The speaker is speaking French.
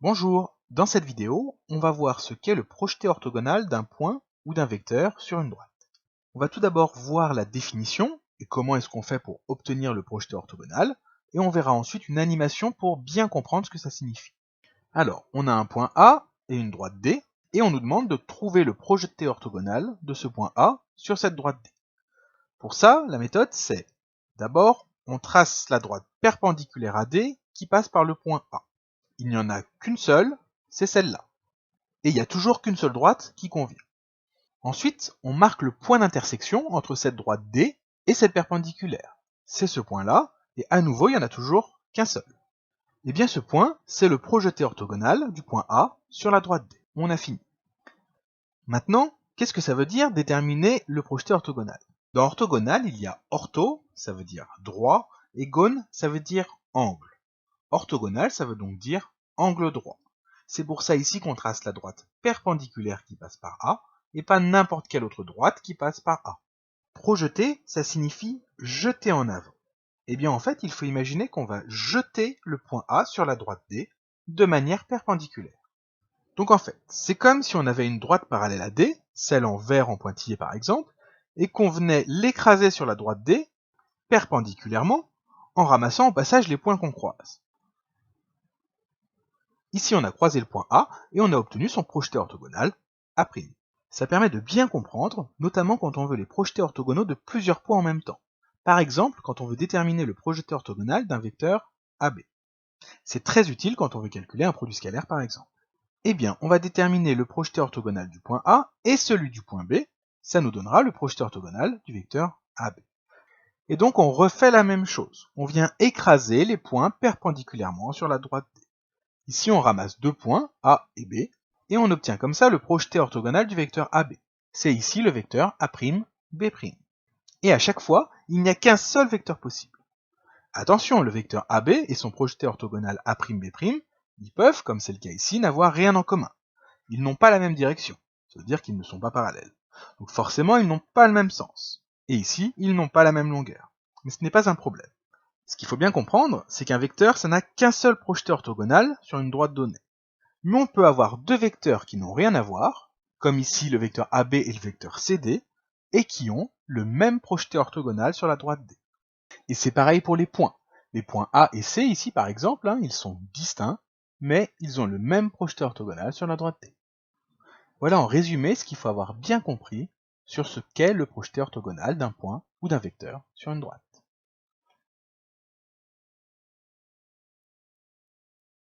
Bonjour, dans cette vidéo, on va voir ce qu'est le projeté orthogonal d'un point ou d'un vecteur sur une droite. On va tout d'abord voir la définition et comment est-ce qu'on fait pour obtenir le projeté orthogonal, et on verra ensuite une animation pour bien comprendre ce que ça signifie. Alors, on a un point A et une droite D, et on nous demande de trouver le projeté orthogonal de ce point A sur cette droite D. Pour ça, la méthode c'est, d'abord, on trace la droite perpendiculaire à D qui passe par le point A. Il n'y en a qu'une seule, c'est celle-là. Et il n'y a toujours qu'une seule droite qui convient. Ensuite, on marque le point d'intersection entre cette droite D et cette perpendiculaire. C'est ce point-là, et à nouveau, il n'y en a toujours qu'un seul. Et bien ce point, c'est le projeté orthogonal du point A sur la droite D. On a fini. Maintenant, qu'est-ce que ça veut dire déterminer le projeté orthogonal? Dans orthogonal, il y a ortho, ça veut dire droit, et gone, ça veut dire angle. Orthogonal, ça veut donc dire angle droit. C'est pour ça ici qu'on trace la droite perpendiculaire qui passe par A, et pas n'importe quelle autre droite qui passe par A. Projeter, ça signifie jeter en avant. Et bien en fait, il faut imaginer qu'on va jeter le point A sur la droite D de manière perpendiculaire. Donc en fait, c'est comme si on avait une droite parallèle à D, celle en vert en pointillé par exemple, et qu'on venait l'écraser sur la droite D, perpendiculairement, en ramassant au passage les points qu'on croise. Ici, on a croisé le point A et on a obtenu son projeté orthogonal, A'. Ça permet de bien comprendre, notamment quand on veut les projetés orthogonaux de plusieurs points en même temps. Par exemple, quand on veut déterminer le projeté orthogonal d'un vecteur AB. C'est très utile quand on veut calculer un produit scalaire par exemple. Eh bien, on va déterminer le projeté orthogonal du point A et celui du point B. Ça nous donnera le projeté orthogonal du vecteur AB. Et donc, on refait la même chose. On vient écraser les points perpendiculairement sur la droite D. Ici, on ramasse deux points, A et B, et on obtient comme ça le projeté orthogonal du vecteur AB. C'est ici le vecteur A'B'. Et à chaque fois, il n'y a qu'un seul vecteur possible. Attention, le vecteur AB et son projeté orthogonal A'B', ils peuvent, comme c'est le cas ici, n'avoir rien en commun. Ils n'ont pas la même direction, ça veut dire qu'ils ne sont pas parallèles. Donc forcément, ils n'ont pas le même sens. Et ici, ils n'ont pas la même longueur. Mais ce n'est pas un problème. Ce qu'il faut bien comprendre, c'est qu'un vecteur, ça n'a qu'un seul projeté orthogonal sur une droite donnée. Mais on peut avoir deux vecteurs qui n'ont rien à voir, comme ici le vecteur AB et le vecteur CD, et qui ont le même projeté orthogonal sur la droite D. Et c'est pareil pour les points. Les points A et C, ici par exemple, ils sont distincts, mais ils ont le même projeté orthogonal sur la droite D. Voilà en résumé ce qu'il faut avoir bien compris sur ce qu'est le projeté orthogonal d'un point ou d'un vecteur sur une droite.